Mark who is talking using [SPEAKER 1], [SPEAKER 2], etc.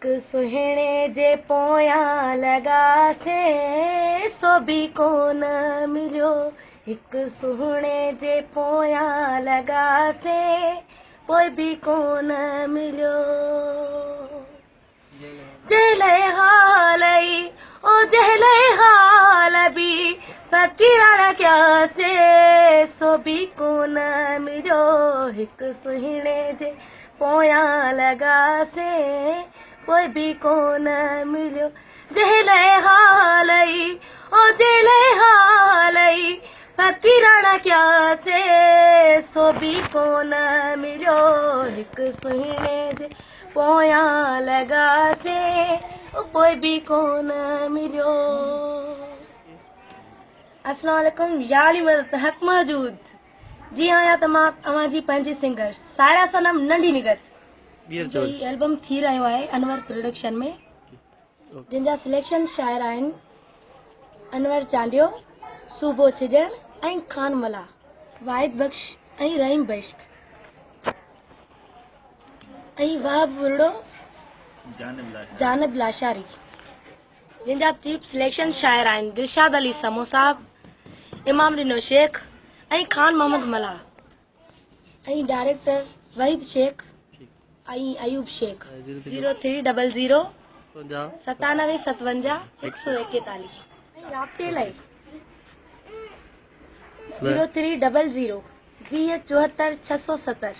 [SPEAKER 1] एक सुहिणे जे पोयां लॻासे सो बि कोन मिलियो। एक सुहिणे जे पोयां लॻासे पोइ बि कोन मिलियो। जहिड़े हाल ई ओ जहिड़े हाल बि फ़क़ीराणा कयासीं सो बि कोन मिलियो। हिकु सुहिणे जे पोयां लॻासीं पोइ बि कोन मिलियो। जहिड़े हाल ई ओ जहिड़े हाल ई फ़क़ीराणा कयासीं सो बि कोन मिलियो। हिकु सुहिणे जे पोयां लॻासीं पोइ बि कोन मिलियो। अस्सलाम वालेकुम याली मदद हक़ मौजूद। जी आहियां त मां तव्हां जी पंहिंजी सिंगर सायरा सनम नंढी निगत। जो ही एल्बम थी रहियो आहे अनवर प्रोडक्शन में, जिनजा सिलेक्शन शाइर आहिनि अनवर चांडियो, सूबो छिजण ऐं खान मला, वाहिद बख्श ऐं रहीम बश्क ऐं वहाब बुरड़ो, जानब लाशारी। जिनजा चीफ सिलेक्शन शाइर आहिनि दिलशाद अली समो साहब, इमाम रिनो शेख ऐं खान मोहम्मद मला ऐं डायरेक्टर वहीद शेख ऐं अयूब शेख। 0300 9757 141 ऐं राब्ते लाइ 0300 2074 670।